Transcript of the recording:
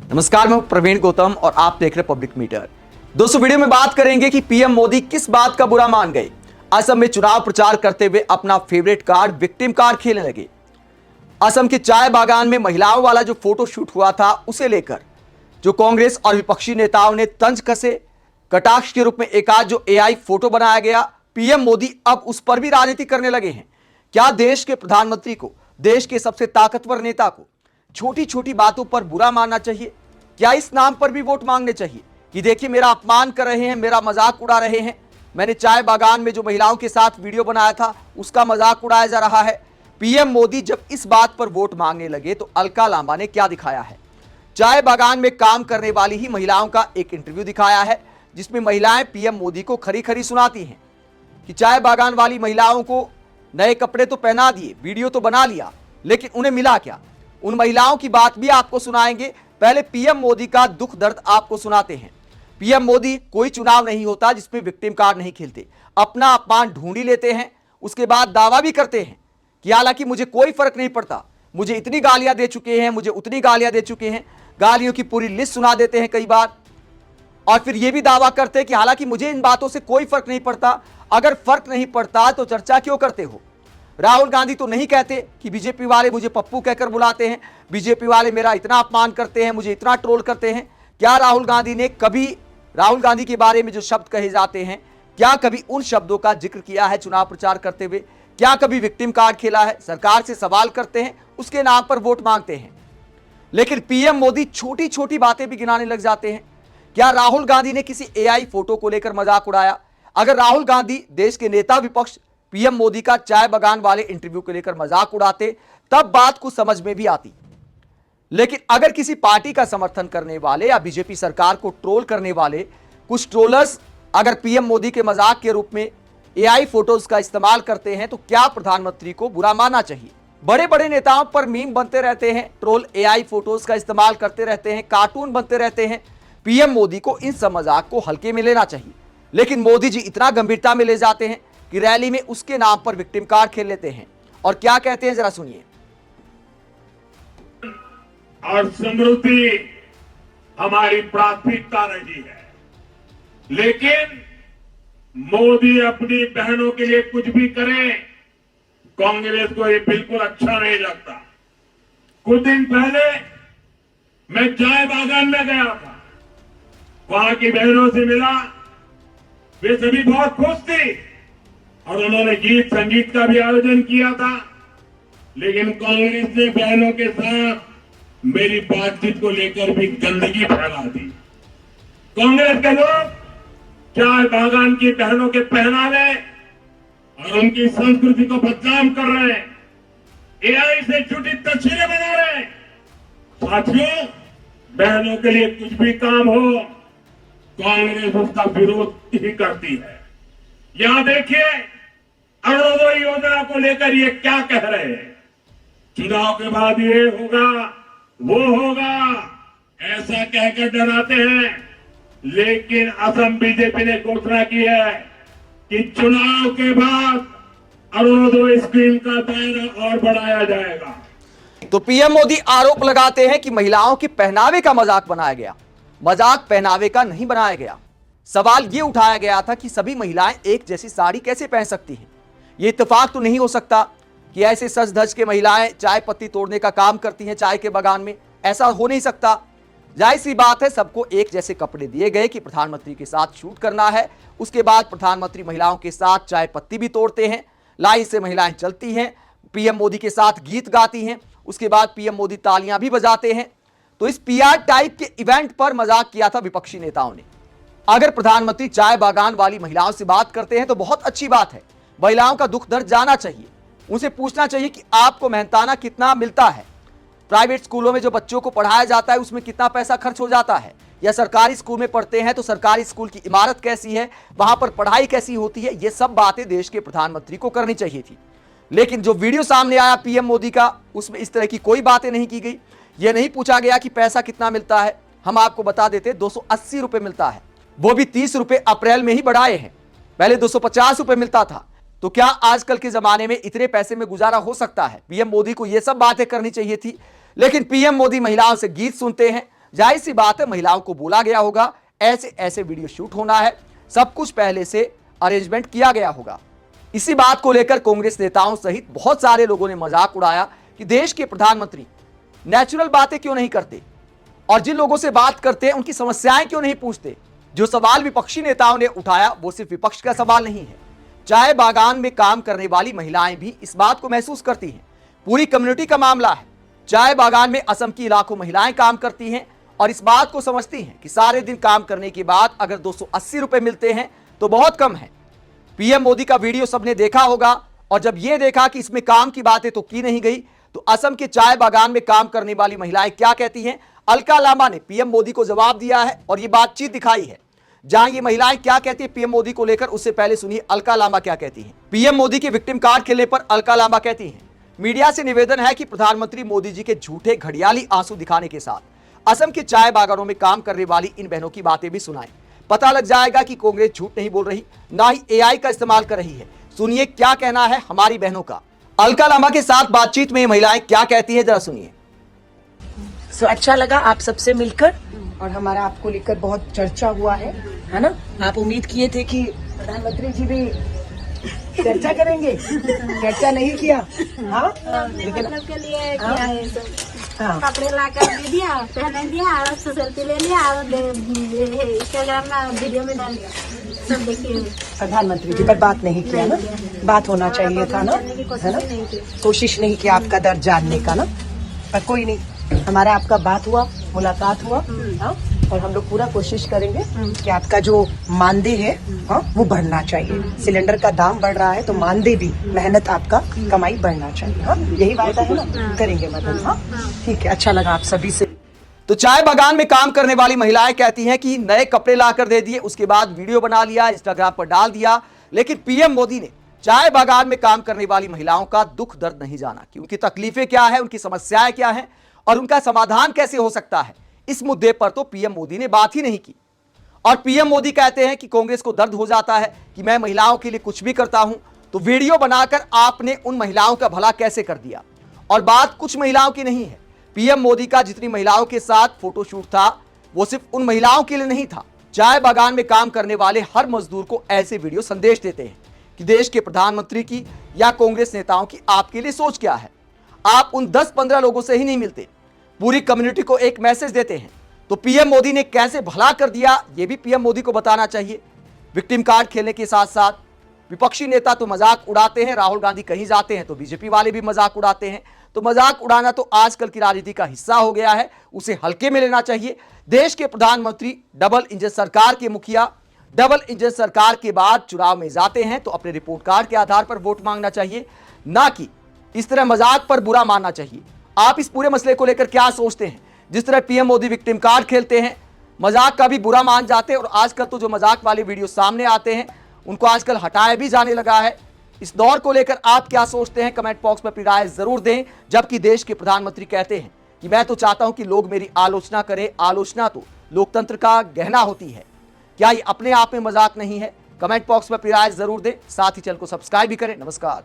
नमस्कार, मैं प्रवीण गौतम और आप देख रहे हैं पब्लिक मीटर। दोस्तों, वीडियो में बात करेंगे कि पीएम मोदी किस बात का बुरा मान गए। असम में चुनाव प्रचार करते हुए अपना फेवरेट कार्ड विक्टिम कार्ड खेलने लगे। असम के चाय बागान में महिलाओं वाला जो फोटो शूट हुआ था, उसे लेकर जो कांग्रेस और विपक्षी नेताओं ने तंज कसे। कटाक्ष के रूप में एक आज जो एआई फोटो बनाया गया, पीएम मोदी अब उस पर भी राजनीति करने लगे हैं। क्या देश के प्रधानमंत्री को, देश के सबसे ताकतवर नेता को छोटी छोटी बातों पर बुरा मानना चाहिए? क्या इस नाम पर भी वोट मांगने चाहिए कि देखिए मेरा अपमान कर रहे हैं, मेरा मजाक उड़ा रहे हैं? मैंने चाय बागान में जो महिलाओं के साथ वीडियो बनाया था, उसका मजाक उड़ाया जा रहा है। पीएम मोदी जब इस बात पर वोट मांगने लगे तो अलका लांबा ने क्या दिखाया है? चाय बागान में काम करने वाली ही महिलाओं का एक इंटरव्यू दिखाया है, जिसमें महिलाएं पीएम मोदी को खरी खरी सुनाती हैं कि चाय बागान वाली महिलाओं को नए कपड़े तो पहना दिए, वीडियो तो बना लिया, लेकिन उन्हें मिला क्या? उन महिलाओं की बात भी आपको सुनाएंगे। पहले पीएम मोदी का दुख दर्द आपको सुनाते हैं। पीएम मोदी कोई चुनाव नहीं होता जिसमें विक्टिम कार्ड नहीं खेलते, अपना अपमान ढूंढ ही लेते हैं। उसके बाद दावा भी करते हैं कि हालांकि मुझे कोई फर्क नहीं पड़ता, मुझे इतनी गालियां दे चुके हैं, मुझे उतनी गालियां दे चुके हैं। गालियों की पूरी लिस्ट सुना देते हैं कई बार, और फिर यह भी दावा करते हैं कि हालांकि मुझे इन बातों से कोई फर्क नहीं पड़ता। अगर फर्क नहीं पड़ता तो चर्चा क्यों करते हो? राहुल गांधी तो नहीं कहते कि बीजेपी वाले मुझे पप्पू कहकर बुलाते हैं, बीजेपी वाले मेरा इतना अपमान करते हैं, मुझे इतना ट्रोल करते हैं। क्या राहुल गांधी ने कभी राहुल गांधी के बारे में जो शब्द कहे जाते हैं, क्या कभी उन शब्दों का जिक्र किया है चुनाव प्रचार करते हुए? क्या कभी विक्टिम कार्ड खेला है? सरकार से सवाल करते हैं, उसके नाम पर वोट मांगते हैं। लेकिन पीएम मोदी छोटी छोटी बातें भी गिनाने लग जाते हैं। क्या राहुल गांधी ने किसी एआई फोटो को लेकर मजाक उड़ाया? अगर राहुल गांधी, देश के नेता विपक्ष, पीएम मोदी का चाय बागान वाले इंटरव्यू को लेकर मजाक उड़ाते, तब बात कुछ समझ में भी आती। लेकिन अगर किसी पार्टी का समर्थन करने वाले या बीजेपी सरकार को ट्रोल करने वाले कुछ ट्रोलर्स अगर पीएम मोदी के मजाक के रूप में एआई फोटोज का इस्तेमाल करते हैं, तो क्या प्रधानमंत्री को बुरा मानना चाहिए? बड़े बड़े नेताओं पर मीम बनते रहते हैं, ट्रोल एआई फोटोज का इस्तेमाल करते रहते हैं, कार्टून बनते रहते हैं। पीएम मोदी को इन सब मजाक को हल्के में लेना चाहिए, लेकिन मोदी जी इतना गंभीरता में ले जाते हैं कि रैली में उसके नाम पर विक्टिम कार्ड खेल लेते हैं। और क्या कहते हैं, जरा सुनिए। और समृद्धि हमारी प्राथमिकता रही है, लेकिन मोदी अपनी बहनों के लिए कुछ भी करें, कांग्रेस को ये बिल्कुल अच्छा नहीं लगता। कुछ दिन पहले मैं चाय बागान में गया था, वहां की बहनों से मिला, वे सभी बहुत खुश थी और उन्होंने गीत संगीत का भी आयोजन किया था। लेकिन कांग्रेस ने बहनों के साथ मेरी बातचीत को लेकर भी गंदगी फैला दी। कांग्रेस के लोग चाय बागान की बहनों के पहनावे और उनकी संस्कृति को बदनाम कर रहे हैं, एआई से जुटी तस्वीरें बना रहे हैं। साथियों, बहनों के लिए कुछ भी काम हो, कांग्रेस उसका विरोध ही करती है। यहां देखिए, अरुणोदय योजना को लेकर ये क्या कह रहे हैं? चुनाव के बाद ये होगा, वो होगा, ऐसा कहकर डराते हैं। लेकिन असम बीजेपी ने घोषणा की है कि चुनाव के बाद अरुणोदय स्कीम का दायरा और बढ़ाया जाएगा। तो पीएम मोदी आरोप लगाते हैं कि महिलाओं के पहनावे का मजाक बनाया गया। मजाक पहनावे का नहीं बनाया गया। सवाल यह उठाया गया था कि सभी महिलाएं एक जैसी साड़ी कैसे पहन सकती हैं? यह इत्तेफाक तो नहीं हो सकता कि ऐसे सज धज के महिलाएं चाय पत्ती तोड़ने का काम करती हैं चाय के बागान में। ऐसा हो नहीं सकता। जाहिर सी बात है, सबको एक जैसे कपड़े दिए गए कि प्रधानमंत्री के साथ शूट करना है। उसके बाद प्रधानमंत्री महिलाओं के साथ चाय पत्ती भी तोड़ते हैं, लाइन से महिलाएं चलती हैं, पीएम मोदी के साथ गीत गाती हैं। उसके बाद पीएम मोदी तालियां भी बजाते हैं। तो इस पीआर टाइप के इवेंट पर मजाक किया था विपक्षी नेताओं ने। अगर प्रधानमंत्री चाय बागान वाली महिलाओं से बात करते हैं तो बहुत अच्छी बात है। महिलाओं का दुख दर्द जाना चाहिए, उनसे पूछना चाहिए कि आपको मेहनताना कितना मिलता है, प्राइवेट स्कूलों में जो बच्चों को पढ़ाया जाता है उसमें कितना पैसा खर्च हो जाता है, या सरकारी स्कूल में पढ़ते हैं तो सरकारी स्कूल की इमारत कैसी है, वहां पर पढ़ाई कैसी होती है। ये सब बातें देश के प्रधानमंत्री को करनी चाहिए थी। लेकिन जो वीडियो सामने आया पीएम मोदी का, उसमें इस तरह की कोई बातें नहीं की गई। यह नहीं पूछा गया कि पैसा कितना मिलता है। हम आपको बता देते 280 रुपए मिलता है, वो भी 30 रुपए अप्रैल में ही बढ़ाए हैं। पहले 250 रुपए मिलता था। तो क्या आजकल के जमाने में इतने पैसे में गुजारा हो सकता है? पीएम मोदी को यह सब बातें करनी चाहिए थी। लेकिन पीएम मोदी महिलाओं से गीत सुनते हैं, जाहिर सी बात है महिलाओं को बोला गया होगा ऐसे ऐसे वीडियो शूट होना है, सब कुछ पहले से अरेंजमेंट किया गया होगा। इसी बात को लेकर कांग्रेस नेताओं सहित बहुत सारे लोगों ने मजाक उड़ाया कि देश के प्रधानमंत्री नेचुरल बातें क्यों नहीं करते और जिन लोगों से बात करते हैं उनकी समस्याएं क्यों नहीं पूछते। जो सवाल विपक्षी नेताओं ने उठाया वो सिर्फ विपक्ष का सवाल नहीं है, चाय बागान में काम करने वाली महिलाएं भी इस बात को महसूस करती हैं। पूरी कम्युनिटी का मामला है। चाय बागान में असम की लाखों महिलाएं काम करती हैं और इस बात को समझती हैं कि सारे दिन काम करने के बाद अगर 280 रुपए मिलते हैं तो बहुत कम है। पीएम मोदी का वीडियो सबने देखा होगा और जब यह देखा कि इसमें काम की बातें तो की नहीं गई तो असम के चाय बागान में काम करने वाली महिलाएं क्या कहती हैं, अलका लांबा ने पीएम मोदी को जवाब दिया है और यह बातचीत दिखाई है। जहां ये महिलाएं क्या कहती है पीएम मोदी को लेकर, उससे पहले सुनिए अलका लांबा क्या कहती हैं। पीएम मोदी के विक्टिम कार्ड खेलने पर अलका लांबा कहती हैं, मीडिया से निवेदन है कि प्रधानमंत्री मोदी जी के झूठे घड़ियाली आंसू दिखाने के साथ असम के चाय बागानों में काम करने वाली इन बहनों की बातें भी सुनाएं। पता लग जाएगा कि कांग्रेस झूठ नहीं बोल रही, ना ही एआई का इस्तेमाल कर रही है। सुनिए क्या कहना है हमारी बहनों का। अलका लांबा के साथ बातचीत में महिलाएं क्या कहती है, जरा सुनिए। अच्छा लगा आप सबसे मिलकर और हमारा आपको लेकर बहुत चर्चा हुआ है ना। आप उम्मीद किए थे कि प्रधानमंत्री जी भी चर्चा करेंगे, चर्चा नहीं किया। हाँ लेकिन के लिए क्या है सब? हाँ कपड़े लाकर दे दिया, पहने दिया और सेल्फी ले लिया और इंस्टाग्राम में वीडियो में डाल दिया। सब देखिए प्रधानमंत्री जी पर बात नहीं किया ना, बात होना चाहिए था ना, है ना। कोशिश नहीं किया आपका दर्द जानने का ना, पर कोई नहीं, हमारा आपका बात हुआ, मुलाकात हुआ। हाँ और हम लोग पूरा कोशिश करेंगे कि आपका जो मानदेय है हाँ वो बढ़ना चाहिए। सिलेंडर का दाम बढ़ रहा है तो मानदेय भी, मेहनत आपका, कमाई बढ़ना चाहिए। हाँ यही वादा है ना, करेंगे मदद। हाँ ठीक है, अच्छा लगा आप सभी से। तो चाय बागान में काम करने वाली महिलाएं कहती हैं कि नए कपड़े लाकर दे दिए, उसके बाद वीडियो बना लिया, इंस्टाग्राम पर डाल दिया, लेकिन पीएम मोदी ने चाय बागान में काम करने वाली महिलाओं का दुख दर्द नहीं जाना कि उनकी तकलीफें क्या है, उनकी समस्याएं क्या है और उनका समाधान कैसे हो सकता है। इस मुद्दे पर तो पीएम मोदी ने बात ही नहीं की। और पीएम मोदी कहते हैं कि कांग्रेस को दर्द हो जाता है कि मैं महिलाओं के लिए कुछ भी करता हूं, तो वीडियो बनाकर आपने उन महिलाओं का भला कैसे कर दिया। और बात कुछ महिलाओं की नहीं है, पीएम मोदी का जितनी महिलाओं के साथ फोटोशूट था वो सिर्फ उन महिलाओं के लिए नहीं था। चाय बागान में काम करने वाले हर मजदूर को ऐसे वीडियो संदेश देते हैं कि देश के प्रधानमंत्री की या कांग्रेस नेताओं की आपके लिए सोच क्या है। आप उन 10-15 लोगों से ही नहीं मिलते, पूरी कम्युनिटी को एक मैसेज देते हैं। तो पीएम मोदी ने कैसे भला कर दिया ये भी पीएम मोदी को बताना चाहिए। विक्टिम कार्ड खेलने के साथ साथ विपक्षी नेता तो मजाक उड़ाते हैं, राहुल गांधी कहीं जाते हैं तो बीजेपी वाले भी मजाक उड़ाते हैं। तो मजाक उड़ाना तो आजकल की राजनीति का हिस्सा हो गया है, उसे हल्के में लेना चाहिए। देश के प्रधानमंत्री डबल इंजन सरकार के मुखिया डबल इंजन सरकार के बाद चुनाव में जाते हैं तो अपने रिपोर्ट कार्ड के आधार पर वोट मांगना चाहिए, ना कि इस तरह मजाक पर बुरा मानना चाहिए। आप इस पूरे मसले को लेकर क्या सोचते हैं? जिस तरह पीएम मोदी विक्टिम कार्ड खेलते हैं, मजाक का भी बुरा मान जाते हैं और आजकल तो जो मजाक वाले वीडियो सामने आते हैं उनको आजकल हटाया भी जाने लगा है। इस दौर को लेकर आप क्या सोचते हैं? कमेंट बॉक्स में अपनी राय जरूर दें। जबकि देश के प्रधानमंत्री कहते हैं कि मैं तो चाहता हूं कि लोग मेरी आलोचना करें, आलोचना तो लोकतंत्र का गहना होती है। क्या ये अपने आप में मजाक नहीं है? कमेंट बॉक्स में अपनी राय जरूर दें, साथ ही चैनल को सब्सक्राइब भी करें। नमस्कार।